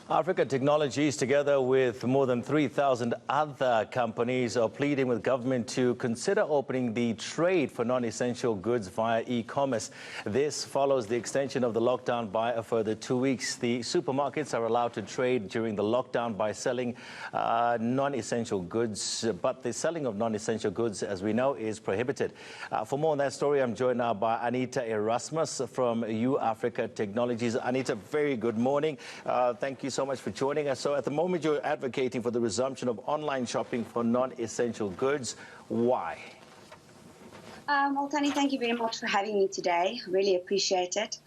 Africa Technologies, together with more than 3,000 other companies, are pleading with government to consider opening the trade for non-essential goods via e-commerce. This follows the extension of the lockdown by a further 2 weeks. The supermarkets are allowed to trade during the lockdown by selling non-essential goods, but the selling of non-essential goods, as we know, is prohibited. For more on that story, I'm joined now by Anita Erasmus from uAfrica's Technologies. Anita, very good morning. Thank you so much for joining us. So at the moment, you're advocating for the resumption of online shopping for non-essential goods. Why? Well, Tani, thank you very much for having me today. Really appreciate it.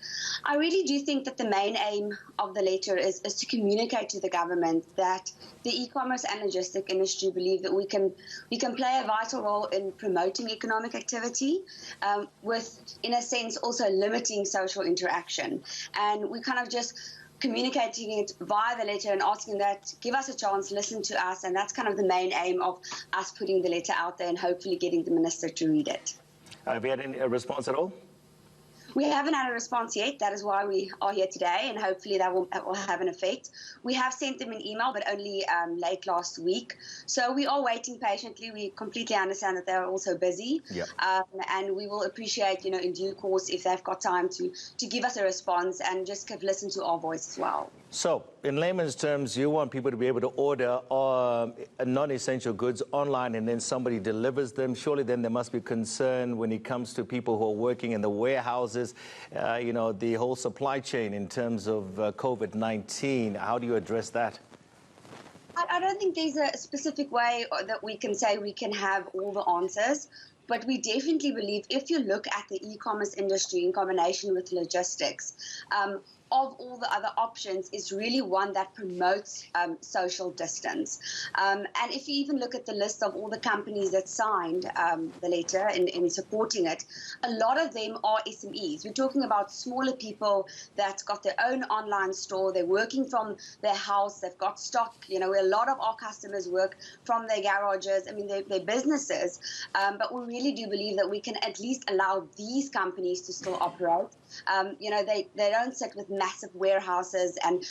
I really do think that the main aim of the letter is to communicate to the government that the e-commerce and logistic industry believe that we can play a vital role in promoting economic activity, with, in a sense, also limiting social interaction. And we kind of just communicating it via the letter and asking that, give us a chance, listen to us, and that's kind of the main aim of us putting the letter out there and hopefully getting the minister to read it. Have you had any response at all? We haven't had a response yet. That is why we are here today, and hopefully that will have an effect. We have sent them an email, but only late last week. So we are waiting patiently. We completely understand that they're also busy. Yep. And we will appreciate, in due course, if they've got time to give us a response and just listen to our voice as well. So, in layman's terms, you want people to be able to order non-essential goods online and then somebody delivers them. Surely then there must be concern when it comes to people who are working in the warehouses, the whole supply chain in terms of COVID-19. How do you address that? I don't think there's a specific way that we can say we can have all the answers. But we definitely believe if you look at the e-commerce industry in combination with logistics, of all the other options is really one that promotes social distance. And if you even look at the list of all the companies that signed the letter in supporting it, a lot of them are SMEs. We're talking about smaller people that's got their own online store. They're working from their house. They've got stock. Where a lot of our customers work from their garages. I mean, they're businesses. But we really do believe that we can at least allow these companies to still operate. They don't sit with massive warehouses and,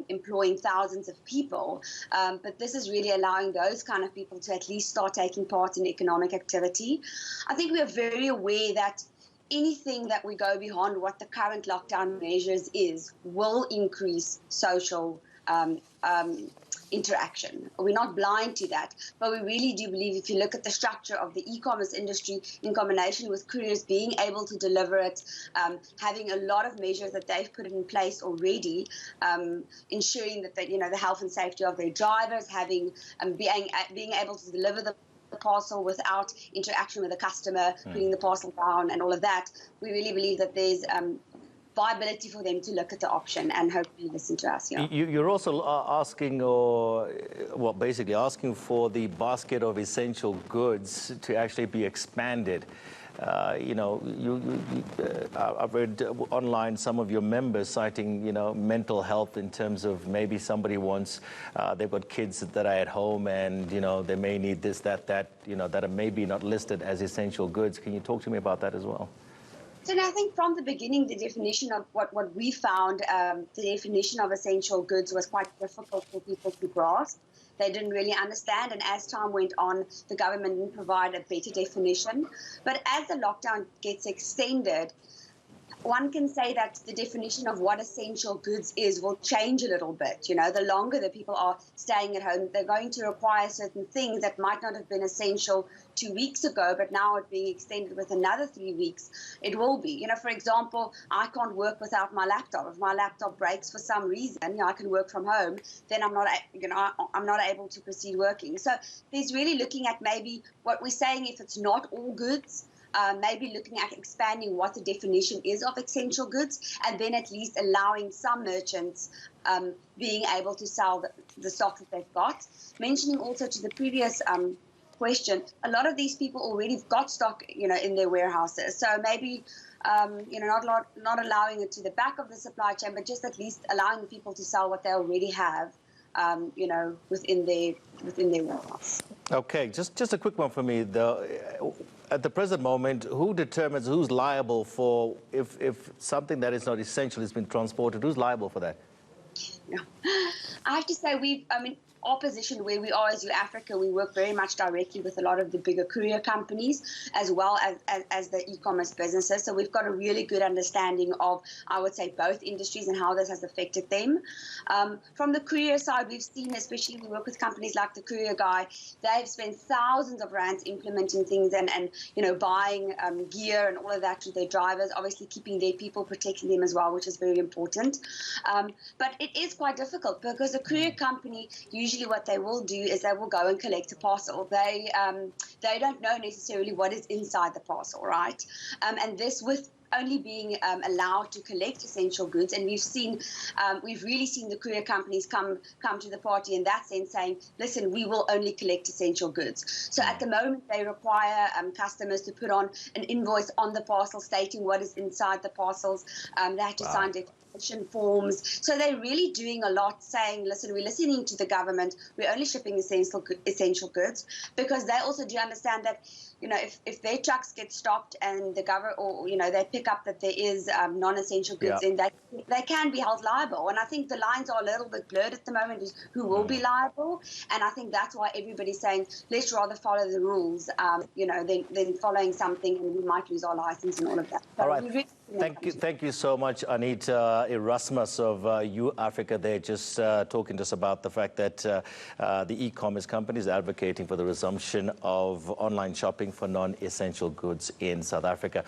employing thousands of people. But this is really allowing those kind of people to at least start taking part in economic activity. I think we are very aware that anything that we go beyond what the current lockdown measures will increase social interaction. We're not blind to that, but we really do believe if you look at the structure of the e-commerce industry in combination with couriers being able to deliver it, having a lot of measures that they've put in place already, ensuring that the health and safety of their drivers, being able to deliver the parcel without interaction with the customer, putting the parcel down and all of that, we really believe that there's viability for them to look at the option and hopefully listen to us. Yeah. You're also asking, basically asking for the basket of essential goods to actually be expanded. I've read online some of your members citing, mental health in terms of maybe somebody wants, they've got kids that are at home and, they may need this, that are maybe not listed as essential goods. Can you talk to me about that as well? So I think from the beginning, the definition of what we found, the definition of essential goods was quite difficult for people to grasp. They didn't really understand. And as time went on, the government didn't provide a better definition. But as the lockdown gets extended, one can say that the definition of what essential goods will change a little bit. The longer that people are staying at home, they're going to require certain things that might not have been essential 2 weeks ago, but now it's being extended with another 3 weeks. It will be. For example, I can't work without my laptop. If my laptop breaks for some reason, I can work from home, then I'm not able to proceed working. So there's really looking at maybe what we're saying, if it's not all goods, maybe looking at expanding what the definition is of essential goods, and then at least allowing some merchants being able to sell the stock that they've got. Mentioning also to the previous question, a lot of these people already got stock, in their warehouses. So maybe, not allowing it to the back of the supply chain, but just at least allowing people to sell what they already have, within their warehouse. Okay, just a quick one for me. At the present moment, who determines who's liable for if something that is not essential has been transported? Who's liable for that? Yeah. I have to say our position where we are as uAfrica, we work very much directly with a lot of the bigger courier companies as well as the e-commerce businesses. So we've got a really good understanding of, I would say, both industries and how this has affected them. From the courier side, we've seen, especially we work with companies like the Courier Guy, they've spent thousands of rands implementing things and buying gear and all of that to their drivers, obviously keeping their people, protecting them as well, which is very important. But it is quite difficult because a courier company, usually what they will do is they will go and collect a parcel. They don't know necessarily what is inside the parcel, right? And this with only being allowed to collect essential goods, and we've really seen the courier companies come to the party in that sense, saying, listen, we will only collect essential goods. So at the moment they require customers to put on an invoice on the parcel stating what is inside the parcels. They have to sign declaration forms. So they're really doing a lot, saying, listen, we're listening to the government, we're only shipping essential goods, because they also do understand that, if their trucks get stopped and the government, or they pick up that there is non-essential goods in, they can be held liable. And I think the lines are a little bit blurred at the moment, is who will be liable. And I think that's why everybody's saying, let's rather follow the rules, than following something and we might lose our license and all of that. So all right. Thank you so much, Anita Erasmus of uAfrica there, just talking to us about the fact that the e-commerce companies are advocating for the resumption of online shopping for non-essential goods in South Africa.